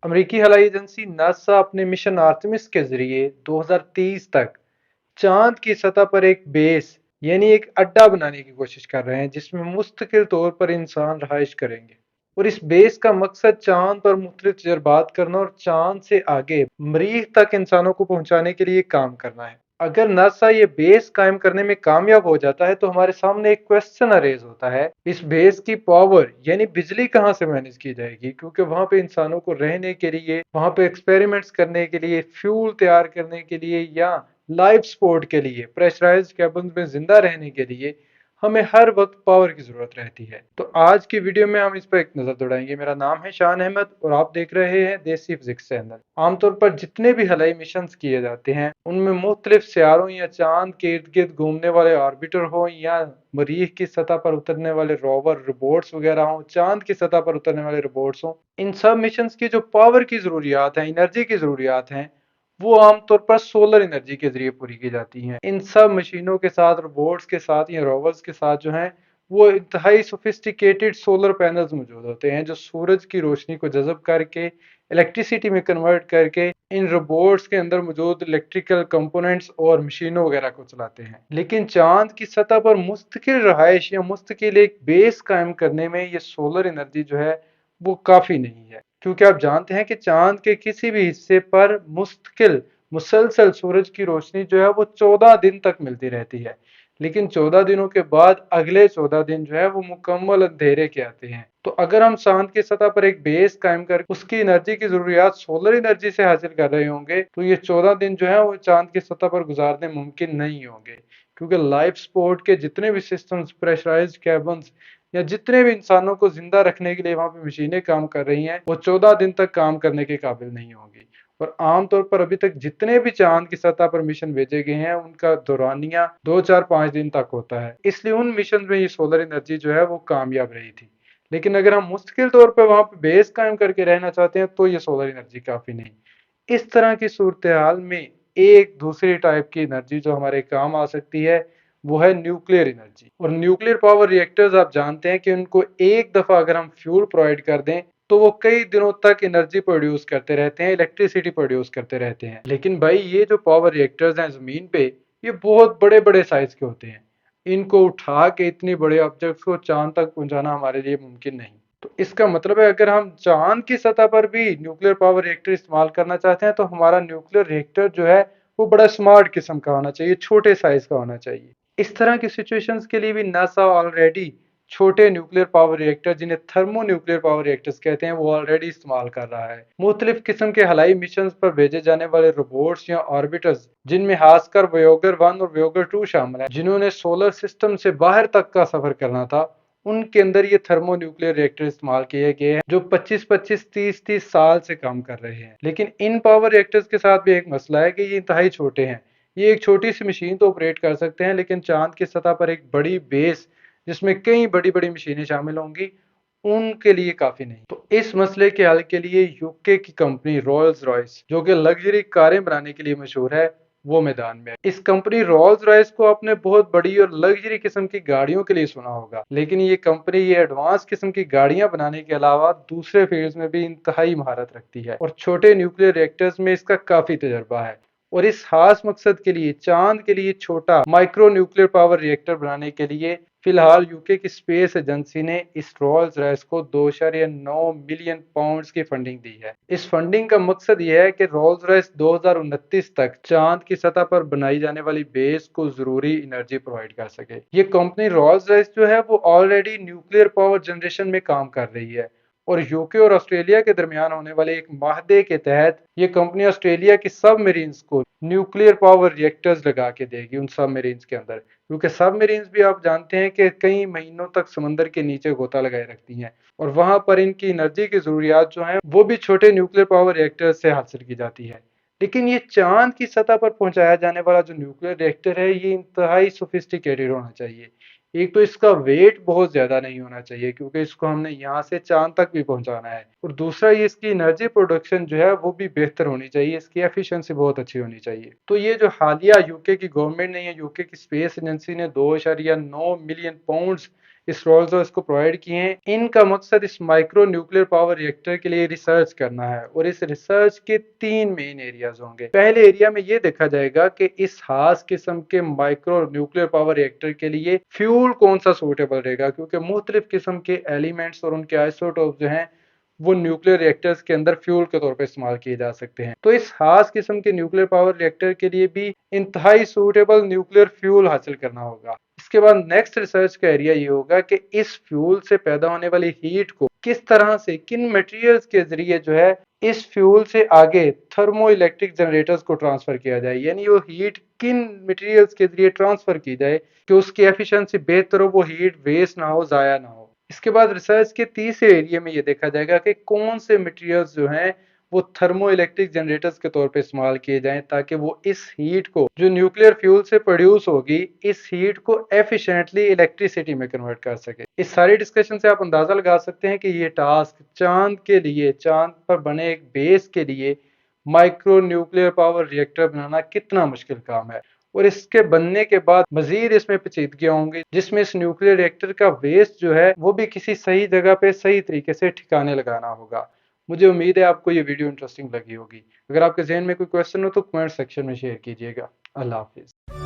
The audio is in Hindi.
अमेरिकी हवाई एजेंसी नासा अपने मिशन आर्टेमिस के जरिए 2030 तक चांद की सतह पर एक बेस यानी एक अड्डा बनाने की कोशिश कर रहे हैं जिसमें मुस्तकिल तौर पर इंसान रहाइश करेंगे। और इस बेस का मकसद चांद पर मुख्तलिफ तजर्बात करना और चांद से आगे मरीख तक इंसानों को पहुंचाने के लिए काम करना है। अगर नासा ये बेस कायम करने में कामयाब हो जाता है तो हमारे सामने एक क्वेश्चन अरेज होता है, इस बेस की पावर यानी बिजली कहाँ से मैनेज की जाएगी, क्योंकि वहां पे इंसानों को रहने के लिए, वहां पे एक्सपेरिमेंट्स करने के लिए, फ्यूल तैयार करने के लिए या लाइफ सपोर्ट के लिए, प्रेशराइज्ड केबिन में जिंदा रहने के लिए हमें हर वक्त पावर की जरूरत रहती है। तो आज की वीडियो में हम इस पर एक नजर दौड़ाएंगे। मेरा नाम है शान अहमद और आप देख रहे हैं देसी फिजिक्स चैनल। आमतौर पर जितने भी हवाई मिशन किए जाते हैं उनमें मुख्तलिफ सियारों या चांद के इर्द गिर्द घूमने वाले ऑर्बिटर हो या मरीख की सतह पर उतरने वाले रोवर रोबोट्स वगैरह हो, चांद की सतह पर उतरने वाले रोबोट्स हो, इन सब मिशन की जो पावर की जरूरियात है, एनर्जी की जरूरियात हैं, वो आमतौर पर सोलर एनर्जी के जरिए पूरी की जाती हैं। इन सब मशीनों के साथ, रोबोट्स के साथ या रोवर्स के साथ जो हैं वो इंतहाई सोफिस्टिकेटेड सोलर पैनल्स मौजूद होते हैं जो सूरज की रोशनी को जज़ब करके इलेक्ट्रिसिटी में कन्वर्ट करके इन रोबोट्स के अंदर मौजूद इलेक्ट्रिकल कंपोनेंट्स और मशीनों वगैरह को चलाते हैं। लेकिन चांद की सतह पर मुस्तकिल रहायश या मुस्तकिल एक बेस कायम करने में ये सोलर एनर्जी जो है वो काफी नहीं है, क्योंकि आप जानते हैं कि चांद के किसी भी हिस्से पर मुस्तकिल मुसलसल सूरज की रोशनी जो है वो 14 दिन तक मिलती रहती है। लेकिन 14 दिनों के बाद अगले 14 दिन जो है वो मुकम्मल अंधेरे के आते हैं। तो अगर हम चांद की सतह पर एक बेस कायम कर उसकी एनर्जी की जरूरियात सोलर एनर्जी से हासिल कर रहे होंगे तो ये 14 दिन जो है वो चांद की सतह पर गुजारने मुमकिन नहीं होंगे, क्योंकि लाइफ सपोर्ट के जितने भी सिस्टम्स, प्रेशराइज्ड कैबिन्स या जितने भी इंसानों को जिंदा रखने के लिए वहां पे मशीनें काम कर रही हैं वो 14 दिन तक काम करने के काबिल नहीं होंगी। और आमतौर पर अभी तक जितने भी चांद की सतह पर मिशन भेजे गए हैं उनका दौरानिया 2 4 5 दिन तक होता है, इसलिए उन मिशन में ये सोलर एनर्जी जो है वो कामयाब रही थी। लेकिन अगर हम मुश्किल तौर पर वहां पे बेस कायम करके रहना चाहते हैं तो ये सोलर एनर्जी काफी नहीं। इस तरह की सूरत हाल में एक दूसरी टाइप की एनर्जी जो हमारे काम आ सकती है वो है न्यूक्लियर एनर्जी। और न्यूक्लियर पावर रिएक्टर्स आप जानते हैं कि उनको एक दफा अगर हम फ्यूल प्रोवाइड कर दें तो वो कई दिनों तक एनर्जी प्रोड्यूस करते रहते हैं, इलेक्ट्रिसिटी प्रोड्यूस करते रहते हैं। लेकिन भाई ये जो पावर रिएक्टर्स हैं जमीन पे, ये बहुत बड़े बड़े साइज के होते हैं। इनको उठा के इतनी बड़े ऑब्जेक्ट्स को चांद तक पहुंचाना हमारे लिए मुमकिन नहीं। तो इसका मतलब है अगर हम चांद की सतह पर भी न्यूक्लियर पावर रिएक्टर इस्तेमाल करना चाहते हैं तो हमारा न्यूक्लियर रिएक्टर जो है वो बड़ा स्मार्ट किस्म का होना चाहिए, छोटे साइज का होना चाहिए। इस तरह की सिचुएशंस के लिए भी नासा ऑलरेडी छोटे न्यूक्लियर पावर रिएक्टर, जिन्हें थर्मो न्यूक्लियर पावर रिएक्टर्स कहते हैं, वो ऑलरेडी इस्तेमाल कर रहा है। मुख्तलिफ किस्म के हवाई मिशन पर भेजे जाने वाले रोबोट्स या ऑर्बिटर्स, जिनमें खासकर वोयागर 1 और वोयागर 2 शामिल है, जिन्होंने सोलर सिस्टम से बाहर तक का सफर करना था, उनके अंदर ये थर्मो न्यूक्लियर रिएक्टर इस्तेमाल किए गए हैं जो 25-25 30-30 साल से काम कर रहे हैं। लेकिन इन पावर रिएक्टर्स के साथ भी एक मसला है कि ये इंतहाई छोटे हैं। ये एक छोटी सी मशीन तो ऑपरेट कर सकते हैं, लेकिन चांद की सतह पर एक बड़ी बेस जिसमें कई बड़ी बड़ी मशीनें शामिल होंगी उनके लिए काफी नहीं। तो इस मसले के हल के लिए यूके की कंपनी रॉल्स रॉयस, जो कि लग्जरी कारें बनाने के लिए मशहूर है, वो मैदान में है। इस कंपनी रोल्स रॉयस को आपने बहुत बड़ी और लग्जरी किस्म की गाड़ियों के लिए सुना होगा, लेकिन ये कंपनी ये एडवांस किस्म की गाड़ियां बनाने के अलावा दूसरे फील्ड्स में भी इंतहाई महारत रखती है और छोटे न्यूक्लियर रिएक्टर्स में इसका काफी तजर्बा है। और इस खास मकसद के लिए, चांद के लिए छोटा माइक्रो न्यूक्लियर पावर रिएक्टर बनाने के लिए फिलहाल यूके की स्पेस एजेंसी ने इस रोल्स रॉयस को 2.9 मिलियन पाउंड्स की फंडिंग दी है। इस फंडिंग का मकसद यह है कि रोल्स रॉयस 2029 तक चांद की सतह पर बनाई जाने वाली बेस को जरूरी एनर्जी प्रोवाइड कर सके। ये कंपनी रोल्स रॉयस जो है वो ऑलरेडी न्यूक्लियर पावर जनरेशन में काम कर रही है और यूके और ऑस्ट्रेलिया के दरमियान होने वाले एक माहदे के तहत ये कंपनी ऑस्ट्रेलिया की सबमरीन्स को न्यूक्लियर पावर रिएक्टर्स लगा के देगी उन सबमरीन्स के अंदर, क्योंकि सबमरीन्स भी आप जानते हैं कि कई महीनों तक समंदर के नीचे गोता लगाए रखती हैं और वहां पर इनकी एनर्जी की जरूरियात जो है वो भी छोटे न्यूक्लियर पावर रिएक्टर से हासिल की जाती है। लेकिन ये चांद की सतह पर पहुंचाया जाने वाला जो न्यूक्लियर रिएक्टर है ये इंतहाई सोफिस्टिकेटेड होना चाहिए। एक तो इसका वेट बहुत ज्यादा नहीं होना चाहिए क्योंकि इसको हमने यहाँ से चांद तक भी पहुंचाना है, और दूसरा ये इसकी एनर्जी प्रोडक्शन जो है वो भी बेहतर होनी चाहिए, इसकी एफिशिएंसी बहुत अच्छी होनी चाहिए। तो ये जो हालिया यूके की गवर्नमेंट ने या यूके की स्पेस एजेंसी ने 2.9 मिलियन पाउंड्स इस रोल्स रॉयस को प्रोवाइड किए हैं। इनका मकसद इस माइक्रो न्यूक्लियर पावर रिएक्टर के लिए रिसर्च करना है और इस रिसर्च के 3 मेन एरियाज होंगे। पहले एरिया में ये देखा जाएगा कि इस खास किस्म के माइक्रो न्यूक्लियर पावर रिएक्टर के लिए फ्यूल कौन सा सूटेबल रहेगा, क्योंकि मुख्तलिफ किस्म के एलिमेंट्स और उनके आइसोटोप जो हैं वो न्यूक्लियर रिएक्टर्स के अंदर फ्यूल के तौर पर इस्तेमाल किए जा सकते हैं। तो इस खास किस्म के न्यूक्लियर पावर रिएक्टर के लिए भी इंतहाई सूटेबल न्यूक्लियर फ्यूल हासिल करना होगा। इसके बाद नेक्स्ट रिसर्च का एरिया ये होगा कि इस फ्यूल से पैदा होने वाली हीट को किस तरह से, किन मटेरियल्स के जरिए जो है इस फ्यूल से आगे थर्मो इलेक्ट्रिक जनरेटर्स को ट्रांसफर किया जाए, यानी वो हीट किन मटेरियल्स के जरिए ट्रांसफर की जाए कि उसकी एफिशिएंसी बेहतर हो, वो हीट वेस्ट ना हो, जाया ना हो। इसके बाद रिसर्च के तीसरे एरिया में ये देखा जाएगा कि कौन से मटेरियल्स जो हैं वो थर्मो इलेक्ट्रिक जनरेटर्स के तौर पे इस्तेमाल किए जाएं, ताकि वो इस हीट को जो न्यूक्लियर फ्यूल से प्रोड्यूस होगी, इस हीट को एफिशिएंटली इलेक्ट्रिसिटी में कन्वर्ट कर सके। इस सारी डिस्कशन से आप अंदाजा लगा सकते हैं कि ये टास्क चांद के लिए, चांद पर बने एक बेस के लिए माइक्रो न्यूक्लियर पावर रिएक्टर बनाना कितना मुश्किल काम है, और इसके बनने के बाद मजीद इसमें पेचीदगियां होंगी, जिसमें इस न्यूक्लियर रिएक्टर का वेस्ट जो है वो भी किसी सही जगह पे सही तरीके से ठिकाने लगाना होगा। मुझे उम्मीद है आपको ये वीडियो इंटरेस्टिंग लगी होगी। अगर आपके जहन में कोई क्वेश्चन हो तो कमेंट सेक्शन में शेयर कीजिएगा। अल्लाह हाफिज।